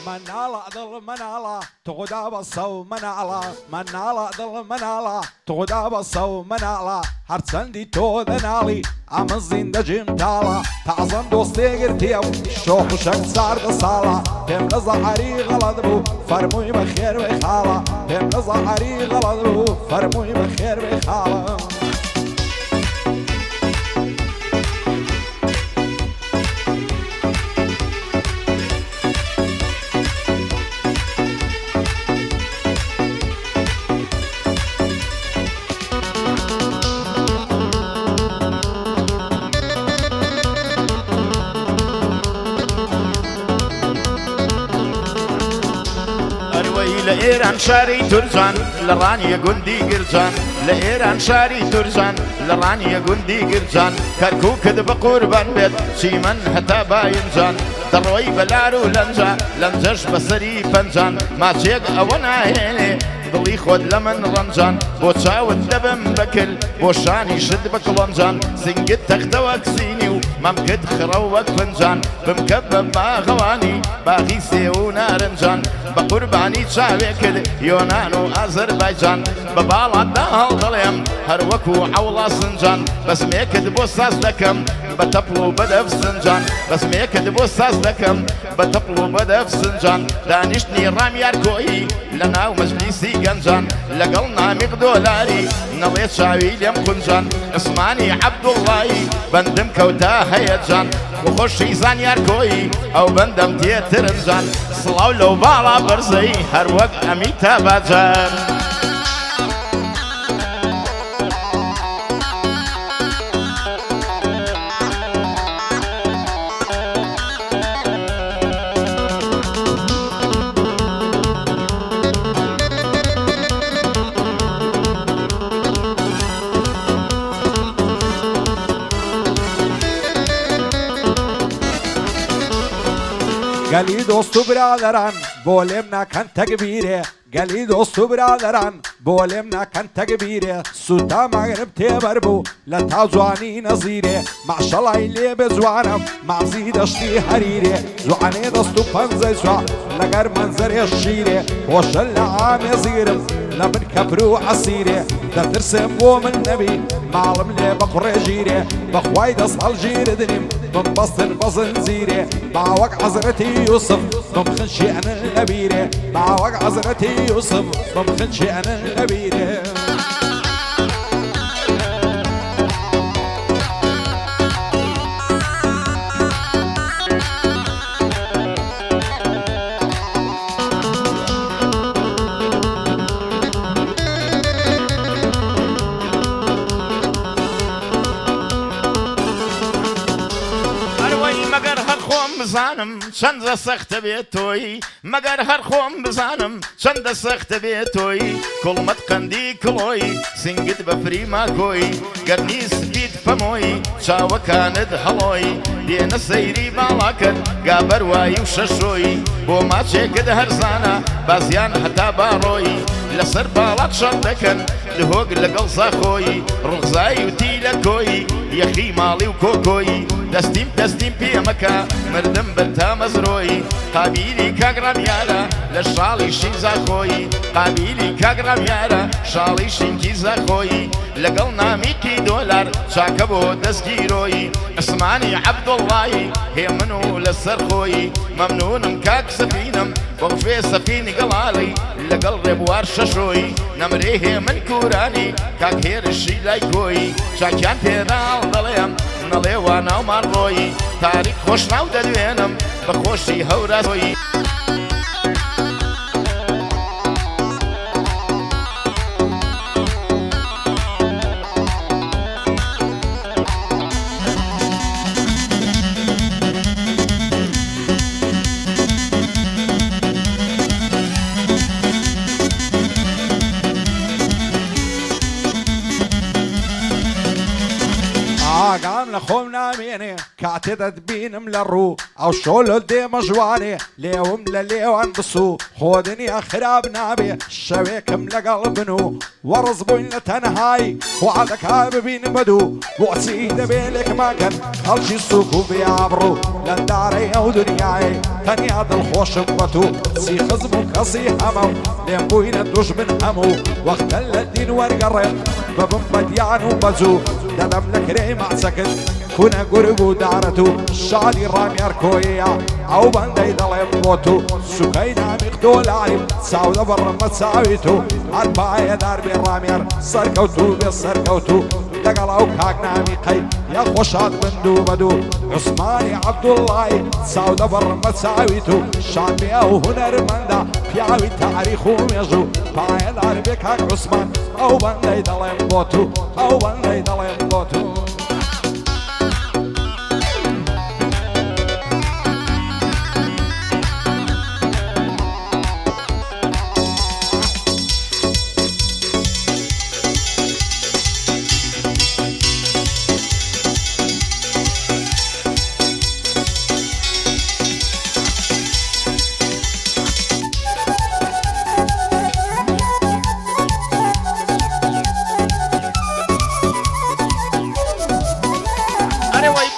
مناڵە دڵ مناڵە تۆدا بەسە و مناڵە مناڵە دڵ مناڵە تۆدا بەسە و مناڵە هەرچەندی تۆ دەناڵی ئەمە زیندەجیم تاڵە تازەم دۆستێگرتیە و شۆخ و شەک چاردە ساڵە پێم لە زەعەری غەڵەت بوو فەرمووی بە خێر وەی خاڵە پێم لە زەعەری غەڵەت بوو فەرمووی بە خێر وەی خاڵە لإيران شاري ترزان لرانيا قندي قرزان لإيران شاري ترزان لرانيا قندي قرزان كركوك كذب قربان بيت سيمن حتى باينزان دروي بلارو لنزا لنزش بصري فنزان ما تيق اونا هيني ضلي خود لمن رمزان بو تساوت دبم بكل بو شاني شد بكلمزان زنقت تختوك سيني وممكد خروك فنزان بمكبب ما غواني باغي سيونا رمزان بقرباني تساويكل يونان وازربيجان ببالا داهل ظليم هروكو عولا سنجان بس ميكد بوساس لكم بتطلو بدف سنجان بس ميكد بوساس لكم بتطلو بدف سنجان دانشني رام ياركوي لنا ومجلسي قنجان لقلنا مقدولاري نليت شاوي ليم خنجان اسماني عبد الله بندم كوتا هيجان وخشي زان ياركوي او بندم تيترنجان صلاو لو بالا برزي هروك اميتا باجان گەلی دۆست و برادەران بۆ لێم ناکەن تەکبیرێ گەلی دۆست و برادەران بۆ لێم ناکەن تەکبیرێ سوتا ماگرم تێبەر بوو لە تا جوانی نەزیرێ ماشەڵای لێ بێ جوانم مازی دەشتی هەریرێ جوانێ دەست و پەنجەی چوا لەگەر مەنزەرێ شیرێ خۆشە لە ئامێ زیرم لە من کەپر و عەسیرێ دەترسم بۆ من نەبی ماڵم لێ بە قوڕێژیرێ بەخوای دەست هەڵگیردنیم بمبەستن بە زنجیرێ باوەک حەزرەتی یوسف بمخنشی ئەنن لەبیرێ باوەک حەزرەتی یوسف بمخنشی ئەنن لەبیرێ بزانم چەندە سەختە بێت تۆی مەگەر هەر خۆم بزانم چەندە سەختە بێت تۆی کوڵمەت قەندی کڵۆی سنگت بە فریما کۆی گەرنی سپیت پەمۆی چاوەکانت هەڵۆی دێنە سەیری باڵاکرد گابەروایی و شەشۆی بۆ ماچێکت هەرزانە بازیان هەتا باڕۆی لەسەر باڵات شەڕ دەکەن لهۆگ لەگەڵ زاخۆی ڕوغزایی و تیلە کۆی یەخی ماڵی و کۆکۆی دەستیم پێمەکە مردم بەتا مەزرۆی قابیلی کاگڕامیارە لە شاڵی شین زاخۆی قابیلی کاگڕامیارە شاڵی شینکی زاخۆی لەگەڵ نامیکی دۆلار چاکە بۆ دەستگیرۆی ئەسمانی عەبدوڵڵایی هێ من و لەسەر خۆی مەمنونم کاک سەفینم بۆ کوێ سەفینی گەڵاڵی لەگەڵ ڕێبوار شەشۆی نەمرێ هێ من کوورانی کاک هێرشی لای کۆی چاکیان پێداڵ دەڵێم نەڵێ وا ناومان ڕۆی تاریک خۆش ناو دەدوێنم بە خۆشی هەورەتۆی ئاگام لە خۆم دەمێنێ کاتێ دەتبینم لە ڕوو ئەو شۆلۆ دێمە جوانێ لێوم لە لێوان بسوو خۆدنیا خراب نابێ شەوێکم لەگەڵ بن و وەڕز بووین لە تەنهایی خوا دەکا ببینم بەدوو بۆچی دەبێ لێکماگەن خەڵکی سووک و بیابڕوو لە دارەی ئەو دنیای تەنیا دڵخۆشم بەتوو سی خزم و کەسی هەمە و لێم بووینە دوژمن هەموو وەختە لە دین وەرگەڕێم ببم بەدیان و بەجوو دەدەم لە کرێی ماچەکرد کونە گورگ و دارەت و شادی ڕامیار کۆیەیە ئەو بەندەی دەڵێم بۆ تو سوکەی نامیق دۆلاری چاودە بەڕەمە چاویت و هەر پایەدار بێ ڕامیار سەرکەوت و بێ سەرکەوت و لەگەڵ ئەو کاک نامی قەی یا خۆشاد بندوو بەدوو عوسمانی عەبدوڵڵای چاودە بەڕەمە چاویت و شاد بێ ئەو هونەرمەندە پیاوی تاریخ و مێژ و پایەدار بێ کاک عوسمان ئەو بەندەی دەڵێم بۆ تو ئەو بەندەی دەڵێم بۆ تو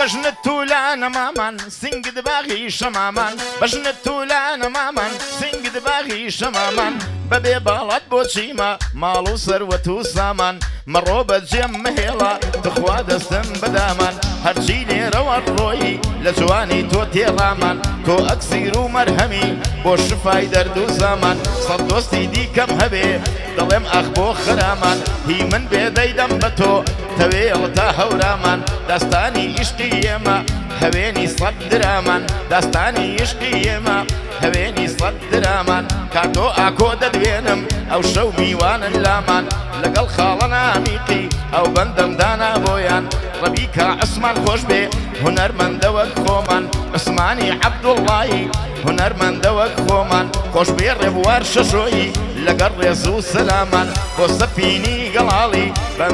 بەژنت توولانە مامان سنگت باغی شەمامان بەژنت توولانە مامان سنگت باغی شەمامان بەبێ باڵات بۆ چیمە ماڵ و سەروەت و سامان مەڕۆ بەجێم مهێڵە دخوا دەستم بەدامان هەرچی لێرەوە ڕۆیی لە جوانی تۆ تێڕامان تۆ ئەکسیر و مەرهەمی بۆ شفای دەرد و زامان سەد دۆستی دیکەم هەبێ دەڵێم ئەخ بۆ خرامان هی من بێدەیدەم بە تۆ تەوێڵ تا هەورامان داستانی عیشقی ئێمە هەوێنی سەد درامان داستانی عیشقی ئێمە هەوێنی سەد درامان کاتۆ ئاکۆ دەدوێنم ئەو شەو میوانن لامان لەگەڵ خاڵە نامیقی ئەو بەندەم دانا بۆیان ڕەبیکە عوسمان خۆش بێ هونەرمەندە وەک خۆمان عوسمانی عەبدوڵڵایی هونەرمەندە وەک خۆمان خۆش بێ ڕێبوار شەشۆیی لەگەڵ ڕێز و سەلامان بۆ سەفینی گەڵاڵی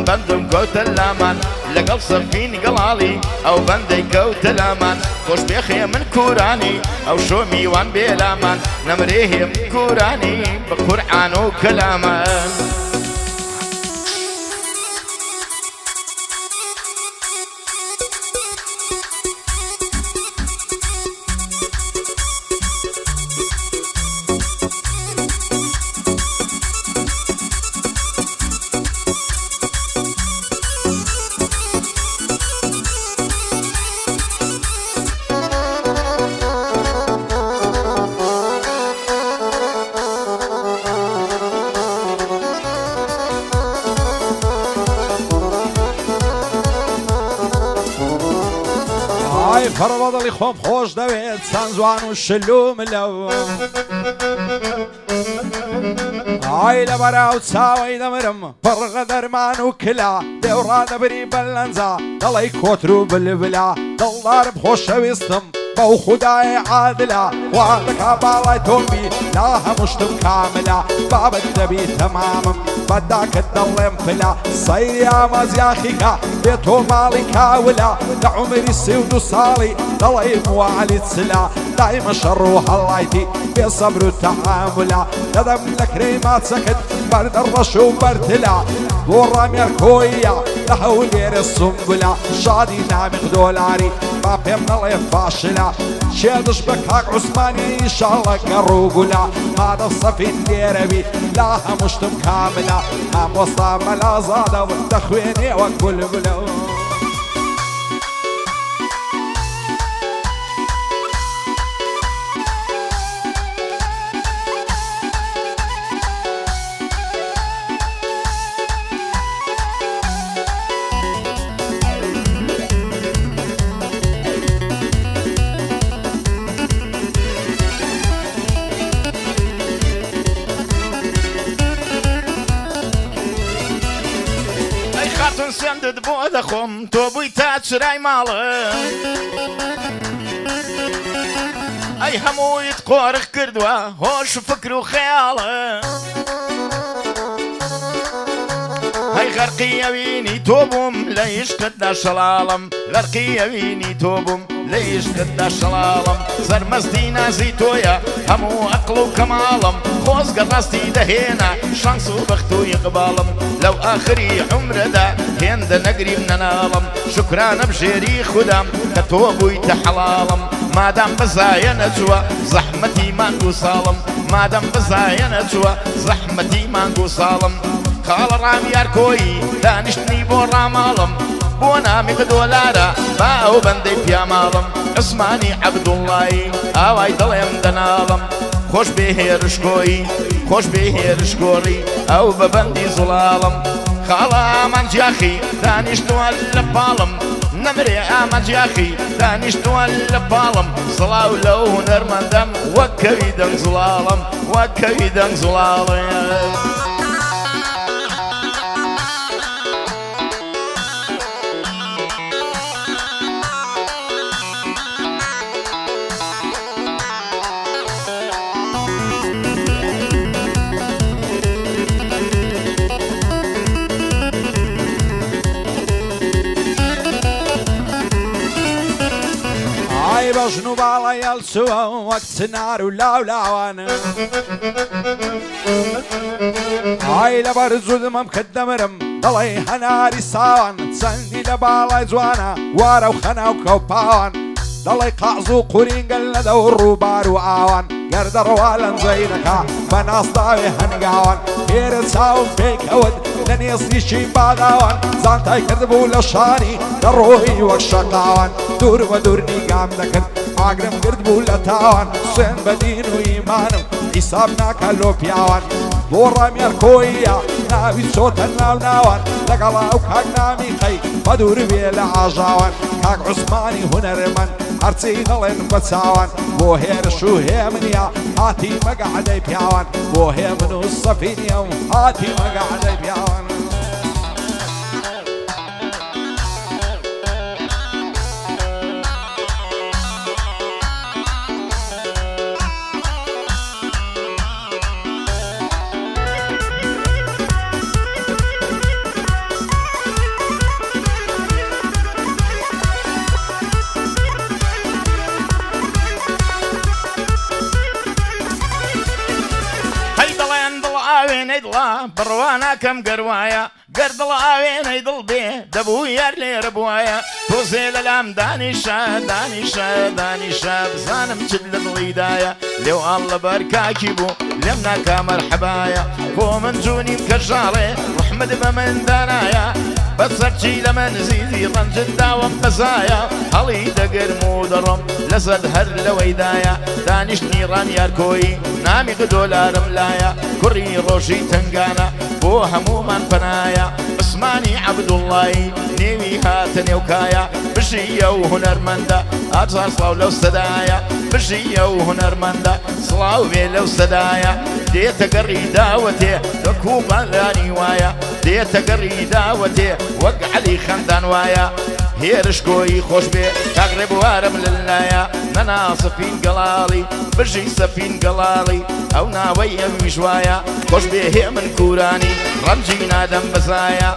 بەندم کەوتە لامان لەگەڵ سەفینی گەڵاڵی ئەو بەندەی کەوتە لامان خۆش بێ خێمن کوورانی ئەو شۆ میوان بێ لامان نەمرێ هێم کوورانی بە قورعان و کەلامان فەڕبەدڵی خۆم خۆش دەوێت چەند جوان و شلوم لەو ئای لە بەراو چاوەی دەمرم پڕغە دەرمان و کلا دێوڕادەبری بەلەنجا دەڵی کۆتر و بلبلا دڵدارم خۆشەویستم بەو خودای عادلا وا دەکا باڵای تۆمبی لا هەمووشتم کاملا بابەت دەبی تەمامم بەداکت دەڵێم پلا سەیری ئامازیاخیکە بێ تۆ ماڵی کاولا لە عومری 32 ساڵی دەڵی موالی چلا دایمە شەڕ و هەڵایتی بێ سەبر و تەحاملا دەدەم لە کرێی ماچەکەت بەردە ڕەش و بەرتلا بۆ ڕامێر کۆیە لە هەولێرە سومبلا شادی نامیق دۆلاری با پێم نەڵێ فاشلا چێدش بە کاک عوسمانی ئینشاڵڵا گەڕووگولا مادە سەفین لێرەبی لا هەمووشتم کاملا ئامۆستا مەلازادە دەخوێنێ وەک بولبولە سندت بۆ دەخۆم تۆ بووی تا چرای ماڵم ئەی هەموویت قۆرق کردووە هۆش و فکر و خەیاڵم ئەی غرقي ويني توبم ليش قد شلالم غرقي ويني توبم ليش قد شلالم سرمستي ناسي تويا همو أقلو كمالم خوز قرستي دهينا شانس وبختو يقبالم لو آخري عمر دا هند نقري من نالم شكرا بشيري خدام كتوبو يتحلالم ما دام بزايا نجوى زحمتي ما نقصالم ما دام بزايا نجوى زحمتي ما نقصالم خال رام ياركوي دانشتني بو رامالم بو نامي دولارا باو بندي بيامالم اسماني عبد الله اواي دليم دنالم خوش بهيرشكوي خوش بهيرشكوري او ببندي زلالم خالا من جاخي دانشتو اللبالم نمري آمد جاخي دانشتو اللبالم صلاو لو نرمندم وكوي دن زلالم وكوي دن زلالم بجنوب على السوا وقت نار ولاولاوان هاي لبرزو دمم كدمرم ضلي هناري ساوان تسندي لبالاي زوانا وارا وخنا وكوباوان ضلي قعزو قرين قلنا دور بار وآوان قرد روالا زينكا بناس ضاوي هنقاوان هير ساون بيك هود لنيصني شي باداوان زانتاي كذبو لشاني دروهي والشقاوان دور ودورني قام ذكر عقرم قرد بولا تاوان سين بدين وإيمانم حسابنا كالو بياوان بورا ميركويا ناوي صوت الناوناوان لقلا وكاك نامي خي بدور بيلا عجاوان كاك عثماني هنرمن هرسي غلين بتساوان بو هير شو هي من يا هاتي مقعدي بياوان بو هي من الصفين يوم هاتي مقعدي بياوان يدلا بروانا كم قروايا قرد العاوين يدل بيه دبو يارلي ربوايا توزيل الام دانيشا دانيشا دانيشا بزانم جل الغيدايا لو الله بركاكي بو لمنا كمرحبايا هو من جوني مكجاري محمد بمن دانايا بصرتي لمن زيدي رنجد داوم بزايا هلي دقر مودرم لزد هر لويدايا دانش نيران ياركوي نامي دولار ملايا كري روشي تنقانا بو همو من فنايا اسماني عبد الله نيوي هاتني وكايا بشية وهنرمندا أجزار صلاو لو سدايا بشية وهنرمندا صلاو بي لو سدايا ديت قري داوتي ركوبا لاني وايا ديت قري داوتي وقع لي خندان وايا هيرشكوي خوش بي تغرب وارم للايا نانا صفين قلالي بجي سفين قلالي او ناوية بمشوايا خوش بي هي من كوراني رمجي نادم بزايا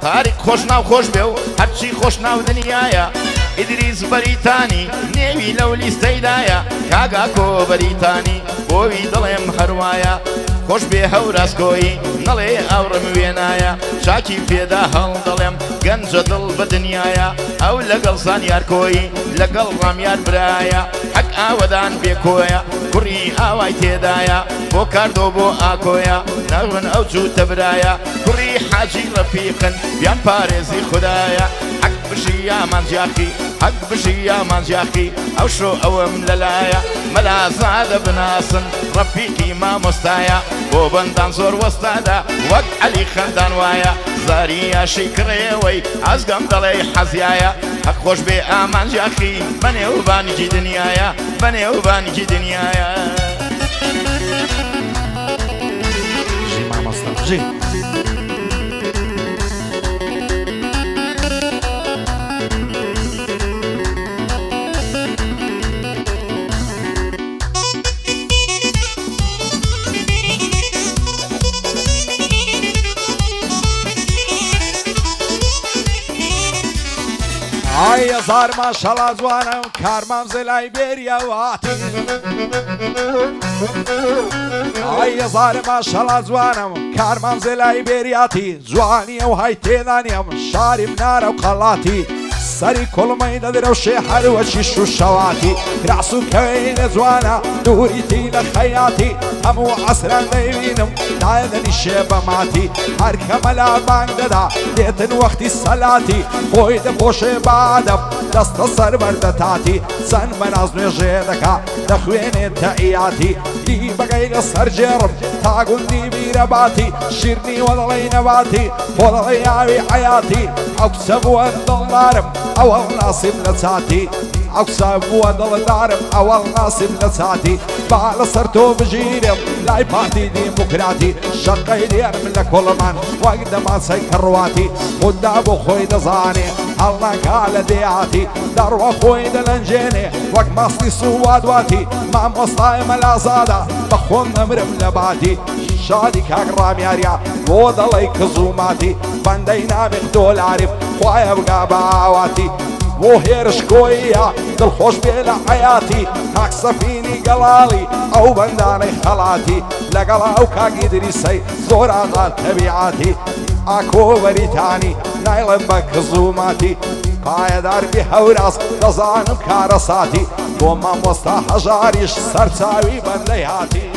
طارق خوشنا وخوش بيو هرشي خوشنا ودنيايا إدريس بريتاني نيوي لولي استيدايا كاغاكو بريتاني بوي ضليم هروايا خوش بي هوراسكوي نلي أورم وينايا شاكي فيدا هل ضليم قنج دل بدنيايا أو لقل صانيار كوي لقل راميار برايا حق آودان بيكويا كري آواي تيدايا بو كاردو بو آكويا نغن أو جو تبرايا كري حاجي رفيقا بيان باريزي خدايا حق بشيا منجاكي حق بشيا منجاكي أو شو أو مللايا ملا زاد بناسن رفيقي ما مستايا بو بندان زور وستادا وق علي خندان وايا زاريا شكريوي عزقم دلي حزيايا حق خوش بي آمان جاكي بني وباني جي دنيايا بني وباني جي دنيايا جي ماما صار جي هزار ماشەڵا جوانم کارمام زلای بێریەواتی ئای هزار ماشەڵا جوانم کارمام زلای بێریاتی جوانی ئەو های تێدانیم شاریم نارە و قەڵاتی سەری کوڵمەی دەدرەوشێ هەروەچی شوشەواتی کراس و کەوێنە جوانە دووریتی لە خەیاتی هەموو عەسران دەیبینم دایدەنی شێبەماتی هەر کەمەلا بانگ دەدا دێتن وەختی سەلاتی خۆی دەپۆشێ بادەم دەستە سەر بەردەتاتی چەند بەناز نوێژێ دەکا دەخوێنێت تەعیاتی دی بەگەی لەسەر جێڕم تا گوندی بیرەباتی شیرنی وەدەڵی نەباتی بۆدەڵی یاوی حەیاتی ئەو کچە بووە دڵدارم ئەوەڵ ناسیم لە چاتی ئەو کچە بووە دڵدارم ئەوەڵ ناسیم لە چاتی با لەسەر تۆ بژیرم لای پارتی دیموکراتی شەقەی لێرم لە کۆڵمان وەک دەماسەی کڕواتی خوددا بۆ خۆی دەزانێ هەڵناکا لە دێهاتی دەڕوە خۆی دەلەنجێنێ وەک ماستی سووادواتی مامۆستای مەلازادە بە خۆم نەمرم لە باتی شادی کاک ڕامیاریا بۆ دەڵی کزوماتی بەندەی نامێک دۆلاریم خوایە بگا بە ئاواتی بۆ هێرش کۆیە دڵخۆش بێ لە حەیاتی کاک سەفینی گەڵاڵی ئەو بەندانەی خەڵاتی لەگەڵ ئەو کاکی دریسەی زۆر ئازاد تەبیعاتی ئاکۆ بەریتانی نایڵم بە کزوماتی پایەدار بێ هەوراس دەزانم کارە ساتی بۆ مامۆستا هەژاریش سەرچاوی بەندەی هاتی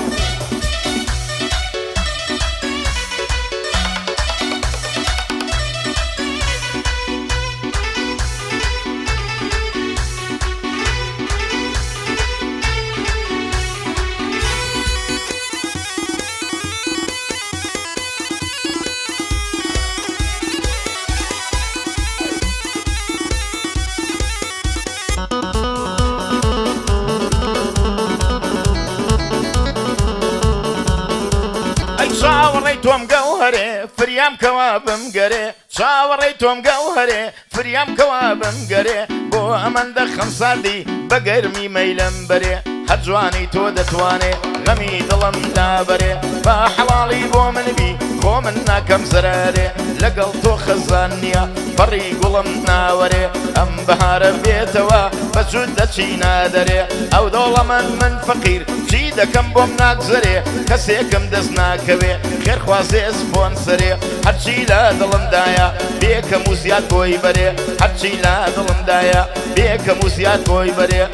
چاوەڕێی تۆم گەوهەرێ فریام کەوا بمگەرێ چاوەڕێی تۆم گەوهەرێ فریام کەوا بمگەرێ بۆ ئەمەندە خەمساردی بە گەرمی مەیلم بەرێ هەر جوانی تۆ دەتوانێ غەمی دڵم دابەرێ با حەواڵی بۆ من بی خۆ من ناکەم زەرارێ لەگەڵ تۆ خەزان نییە پەڕی گوڵم ناوەرێ ئەم بەهارە بێتەوە بە جوود دەچی نادەرێ ئەو دۆڵەمەند من فەقیر چی دەکەم بۆم ناگزەرێ کەسێکم دەست ناکەوێ خێرخوازێ سپۆنسەرێ هەرچی لە دڵمدایە بێکەم و زیاد بۆی بەرێ هەرچی لە دڵمدایە بێکەم و زیاد بۆی بەرێ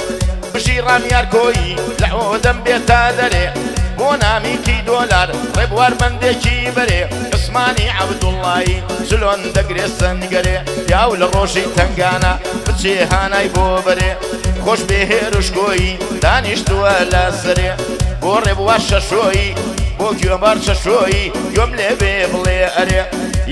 بژی ڕامیار کۆیی لە ئۆدەم بێتا دەرێ بۆ نامیکی دۆلار ڕێبوار بەندێکی بەرێ عوسمانی عەبدوڵڵایی جلۆن دەگرێ سەنگەرێ پیاو لە ڕۆژی تەنگانە بچێ هانای بۆ بەرێ خۆش بێ هێرشکۆیی دانیشتووە لە سەرێ بۆ ڕێبوار شەشۆیی بۆ گوێبار شەشۆیی گوێم لێ بێ بڵێ ئەرێ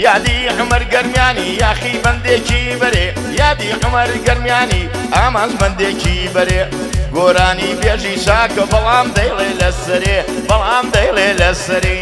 یادی عومەر گەرمیانی یاخی بەندێکی بەرێ یادی عومەر گەرمیانی ئامانج بەندێکی بەرێ گۆرانی بێژی چاکە بەڵام دەیڵێ لە سەرێ بەڵام دەیڵێ لە سەرێ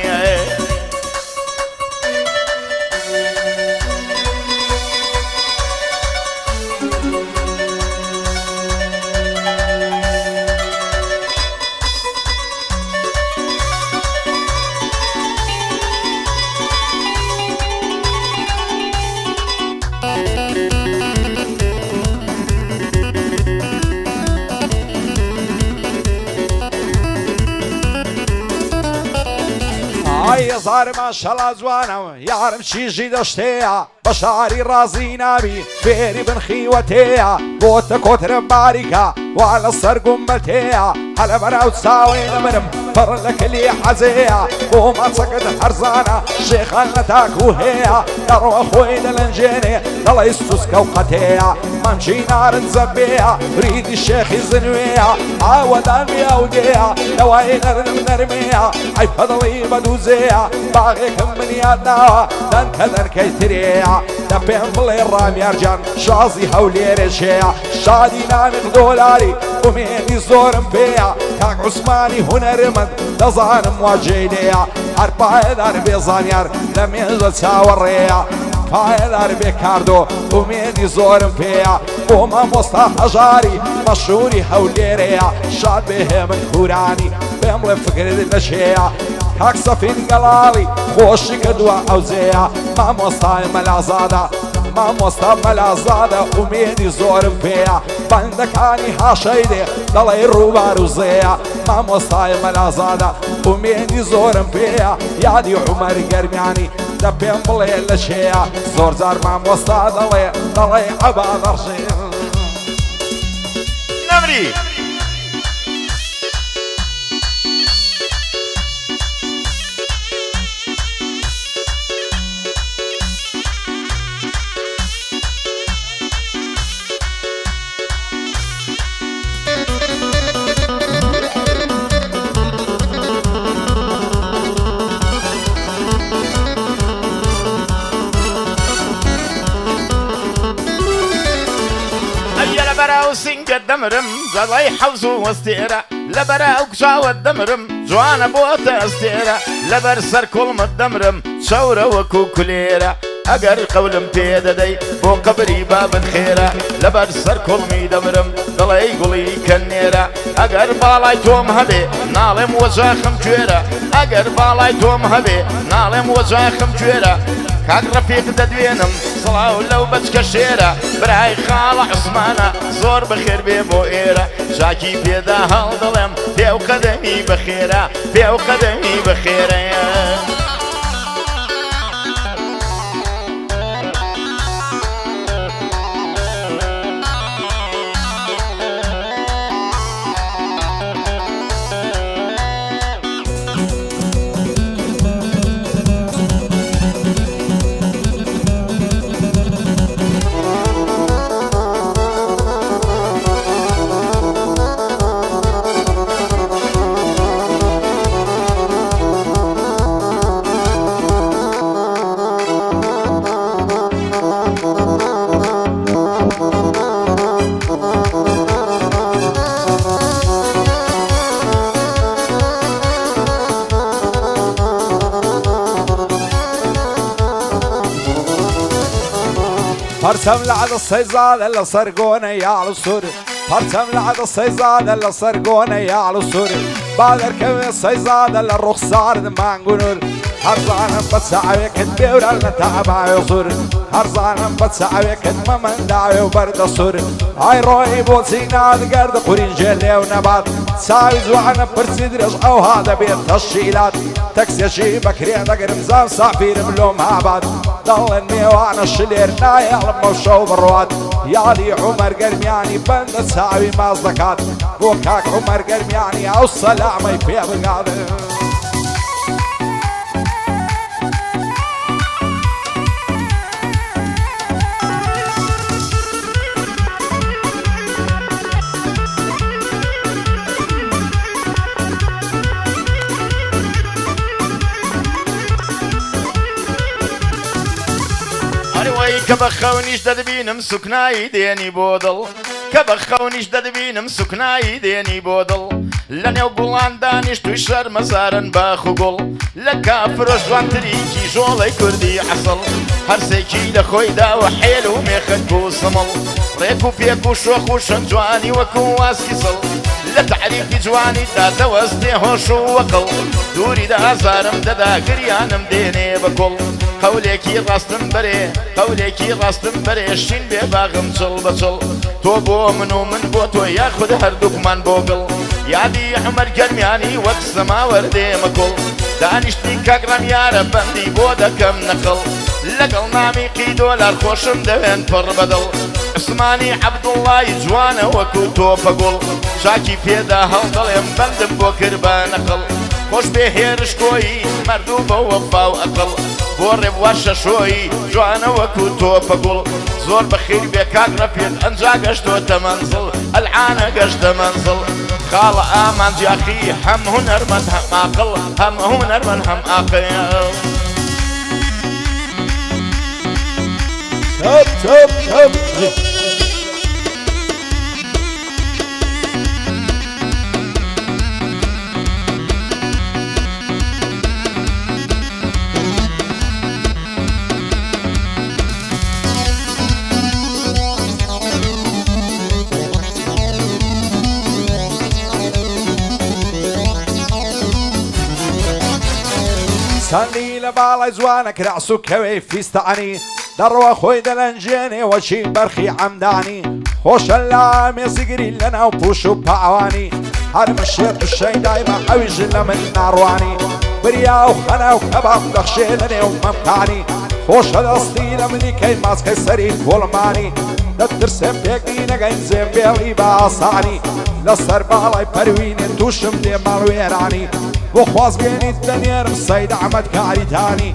ئای هەزار ماشەڵا جوانم یارم چیژی دەشتەیە بە شاری ڕازی نابی فێری بنخیوەتەیە بۆتە کۆترم باریکە وا لە سەر گومبەتەیە هەلە بەناو چاوێ نەمرم پڕ لە کلی حەزەیە بۆ ماچەکەت هەرزانە شێخان لە تاکو هەیە دەڕۆ خۆی دەلەنجێنێ دەڵی سوسکە و قەتەیە مەمچی نارن زەبێیە ریدی شێخی زنوێیە ئاوەدامی ئەودەیە لەوای نەرم نەرمەیە ئەی پەدڵی بەدووزەیە باغێکم منیاد ناوە دەنکە دەنکەی ترەیە دە پێم بڵێ ڕامیارجان شازی هەولێرەشەیە شادی نامێک دۆلاری ئومێدی زۆرم پێیە کاک عوسمانی هونەرمەند دەزانم واجێی لێیە هەر پایەدار بێ زانیار لە مێژە چاوەڕێیە پایەدار بێ کاردۆ ئومێدی زۆرم پێیە بۆ مامۆستا هەژاری مەشهوری هەولێرەیە شاد بێ هێمن کورانی پێم بڵێ فکرت لەشەیە کاک سەفین گەڵاڵی خۆشی کردووە ئەوزەیە مامۆستای مەلازادە مامۆستا مەلازادە ئومێدی زۆرم پێیە بەندەکانی هاشەیدێ دەڵێ ڕووبار و زەیە مامۆستای مەلازادە ئومێدی زۆرم پێیە یادی عومەر گەرمیانی دە پێم بڵێ لە شێیە زۆر جار مامۆستا دەڵێ عەبا دەڕژێ نەمری لبراو سنگە دەمرم دەڵی حەوز و وەستێرە لەبەراو کشاوە دەمرم جوانە بۆتە ئەستێرە لەبەر سەر کوڵمت دەمرم شەورە وەکو کولێرە ئەگەر قەولم پێدەدەی بۆ قەبری بابت خێرە لەبەر سەر کوڵمی دەمرم دڵی گوڵی کەنێرە ئەگەر باڵای تۆم هەبێ ناڵێم وەجاخم کوێرە ئەگەر باڵای تۆم هەبێ ناڵێم وەجاخم کوێرە کاک ڕەفیق دەدوێنم سڵاو لەو بەچکە شێرە برای خاڵە عوسمانە زۆر بەخێر بێ بۆ ئێرە ژاکی پێدا هەڵدڵێم پێو قەدەمی بەخێرە پێو قەدەمی بەخێرەیە پەرچەم لە عەدەسەی زادە لە سەر گۆنە یاڵ و سوور پەرچەم لە عەدەسەی زادە لە سەر گۆنە یاڵ و سوور با دەرکەوێ سەی زادە لە ڕوخسارد مانگ و نور هەرزانم بە چاوێکت بێورە لە تەعباوێ زور هەرزانم بە چاوێکت مەمەنداوێ و بەردە سوور ئای ڕۆی بۆچی نادگەردە قورینجێ لێو نەبات چاوی جوانە پرسی درێژ ئەوها دەبێت تەشیلات تەکسێکی بەکرێ دەگرم زان سافیرم لۆم هابات دەڵێن میێوانە شلێر نایەڵم بەو شەو بڕوات یادی عومەر گەرمیانی بەندە چاوی ماز دەکات بۆ کاک عومەر گەرمیانی ئەو سەلامەی پێ بگات کە بە خەونیش دەدبینم سوکنایی دێنی بۆ دڵ کە بە خەونیش دەدبینم سوکنایی دێنی بۆ دڵ لە نێو گوڵان دانیش توی شەرمەزارن باخ و گوڵ لە کافرۆش جوانتریکی ژۆڵەی کوردی عەسڵ هەرسێکی لە خۆی داوە حێل و مێخەک و سەمەڵ ڕێک و پێک و شۆخ و شەم جوانی وەکو واسکی سەڵ لە تعریفی جوانی دادەوەستێ هۆش و وەقڵ دووری دەهازارم دەدا گریانم دێنێ بە کۆڵ قەولێکی ڕاستم بەرێ قەولێکی ڕاستم بەرێ شین بێ باغم چڵ بەچڵ تۆ بۆ من و من بۆ تۆ یاخود هەردووکمان بۆ گڵ یادی عومەر گەرمیانی وەک سەماوەردێمە کۆڵ دانیشتی کاگرام یارە بەندی بۆ دەکەم نەقڵ لەگەڵ نامیقی دۆلار خۆشم دەوێن پڕ بەدڵ عوسمانی عەبدوڵڵای جوانە وەکو تۆپە گوڵ شاکی پێدا هەڵدەڵێم بەندم بۆ کرد بە نەقڵ خۆش بێ هێرش کۆیی مەردوو بە وەفا و ئەقڵ بۆ ڕێبواشە شۆی جوانە وەکو تۆپە گوڵ زۆر بەخیر بێ کاگرە پێت ئەنجا گەشتۆتە مەنزڵ ئەلعانە گەشتە مەنزڵ خاڵە ئامان جیاخی هەم هونەرمەند هەم ئاقڵ هەم هونەرمەند هەم ئاقڵ چەندی لە باڵای جوانە کرا سوکەوەی فیستەعانی دەڕوە خۆی دەلەنجێنێەوە چی بەرخی عەمدانی خۆشە لە مێزیگری لەناو پوش و پاوانی هەر مشێت و شەیدایمە ئەویژ لە من ناڕوانی بریا و خەنا و کەباب دەخشێ لە نێو مەمکانی خۆشە دەستی لە منی کەی ماسکەی سەری گوڵمانی دەترسێ پێکی نەگەین زێمبێڵی بە ئاسانی لەسەر باڵای پەروینێ تووشم دێ ماڵوێرانی بۆ خوازبێنیت دەنێرم سەید ئەحمەد کاریتانی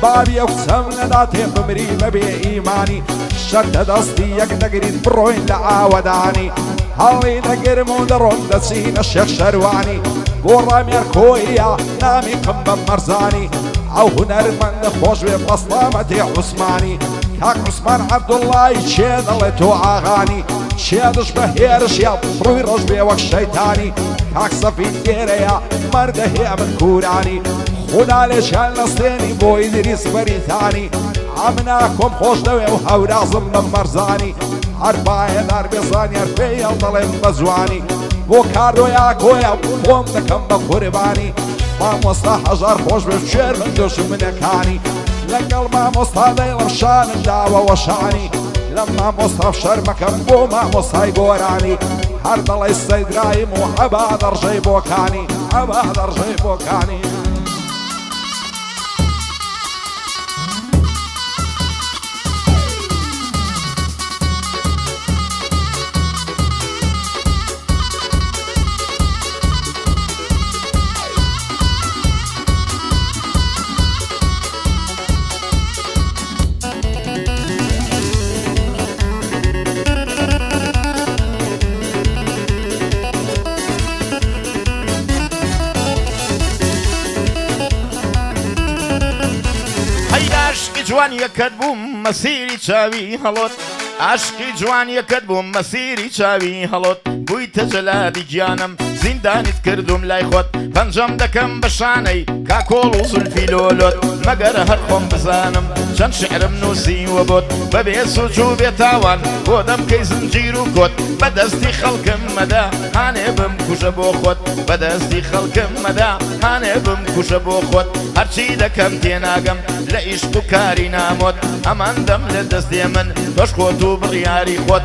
بابی ئەو کچەم نەداتێ بمری بەبێ ئیمانی شەرتە دەستی یەک دەگریت بڕۆین لە ئاوەدانی هەڵی دەگرم و دەڕۆم دەچینە شێخ شەروانی بۆ ڕامێر کۆیە نامی کەم بە مەرزانی ئەو هونەرمەندە خۆش بێ بەستامەتی عوسمانی کاک عوسمان عەبدوڵڵای چێ دەڵێ تۆ ئاغانی چێدش بە هێرشیا ڕووی ڕۆژ بێ وەک شەیتانی کاک سەفید گێرەیە مەردە هەیە من کوورانی خدا لێشان لەستێنی بۆ ئیدریس بەریتانی ئامنا کۆم خۆش دەوێ و هەورازم بە مەرزانی هەر پایەدار بێزانی هەر پێی هەڵ دەڵێم بە جوانی بۆ کاردۆیا کۆیە خۆم دەکەم بە قوربانی مامۆستا هەژار خۆش بێ شێر من دۆشمنەکانی لەگەڵ مامۆستا دەیڵم شانم داوەوە شانی لەم مامۆستا شەرمەکەم بۆ مامۆستای گۆرانی هەر دەڵێ سەیدرایم و ئەبا دەڕژەی بۆکانی ئەبا دەڕژەی بۆکانی جوان یەکەت بووم مەسیری چاوی هەڵۆت عاشقی جوان یەکەت بووم مەسیری چاوی هەڵۆت بوویتە جەلادی گیانم زیندانیت کردوم لای خۆت پەنجەم دەکەم بە شانەی کاکۆڵ و زولفی لۆلۆت مەگەر هەر خۆم بزانم چەند شعرم نووسیوە بۆت بەبێ سوچ و بێتاوان بۆ دەمکەی زنجیر و کۆت بەدەستی خەڵکم مەدا هانێ بم کوژە بۆ خۆت بەدەستی خەڵکم مەدا هانێ بم کوژە بۆ خۆت هەرچی دەکەم تێناگەم لە ئیشق و کاری نامۆت ئەمان دەم لە دەستێ من تۆش خۆت و بڕیاری خۆت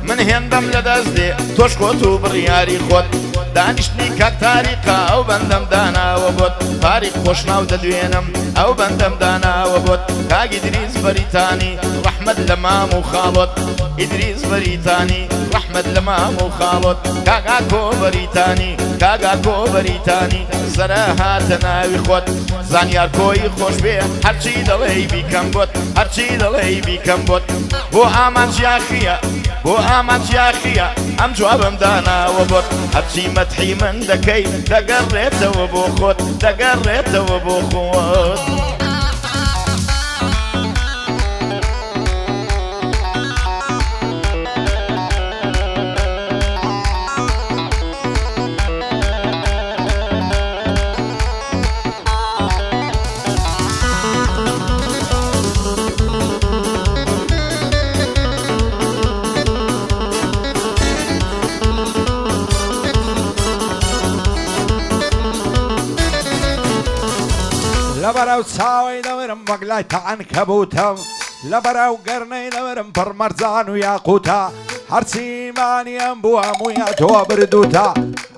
من هێندەم لە دەست دێ تۆش خۆت و بڕیاری خۆت دانیشتنی کاک تاریقا ئەو بەندەم داناوە بۆت تاریق خۆش ناو دەدوێنم ئەو بەندەم داناوە بۆت کاک ئیدریس بەریتانی ڕەحمەت لە مام و خاڵۆت ئیدریس بەریتانی ڕەحمەت لە مام و خاڵۆت کاگاکۆ بەریتانی کاگاکۆ بەریتانی سەرە هاتە ناوی خۆت زانیار کۆی خۆش بێ هەرچی دەڵێی بیکەم بۆت هەرچی دەڵێی بیکەم بۆت بۆ ئامانجیاخیە بۆ ئامانجیاخیە ئەم جوابم داناوە بۆت هەرچی مەدحی من دەکەی دەگەڕێتەوە بۆ خۆت دەگەڕێتەوە بۆ خۆت لەبەرەو چاوەی دەورم وەک لای تەعنکەبوتە لەبەرەو گەرنەی دەورم پڕمەرجان و یاقوتە هەرچیمانی ئەم بوو هەموویە تۆ بردووتە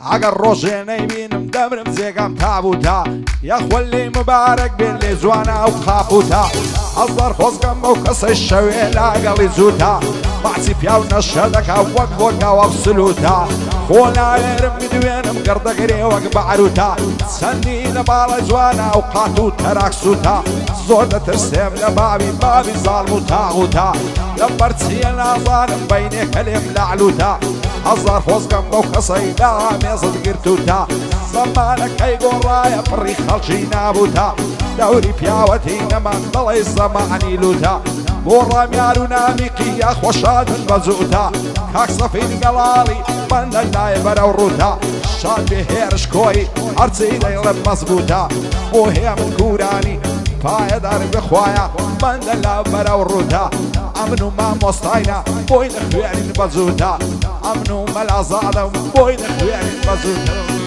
ئەگەر ڕۆژێ نەیبینم دەمرم جێگەم تابووتە یەخوەلی مبارەک بێن لێ جوانە ئەو قاپوتە ئەزار خۆزگەم بەو کەسەی شەوێ لاگەڵی جووتە باسی پیاو نەشە دەکا وەک بۆکەوە سلووتە خۆ ناوێرم بدوێنم گەردەگرێ وەک بەعروتە چەندی لە باڵە جوانە ئەو قات و تەراکسوتە زۆر دەترسێم لە بابی زاڵم و تاغوتە لە بەرچیە نازانم بەینێکە لێم لەعلوتە هەزار خۆزگەم بەو کەسەی لا مێزت گرتوتە زەمانەکەی گۆڕایە پڕی خەڵکی نابووتە دەوری پیاوەتی نەمان دەڵێ زەمانی لوتە بۆ ڕامیار و نامیقی یا خۆشادن بەجووتە کاک سەفید گەڵاڵی بەندە لای بەرەو ڕووتە شاد بێ هێرش کۆی هەرچی دەیڵێ مەزبووتە بۆ هێم کوورانی پایەدار بخوایە بەندە لا بەرەو ڕووتە ئەمن و مامۆستاینە بۆی نەخوێنین بەجووتە ئەمن و مەلازادەم بۆی نەخوێنین بەجووتە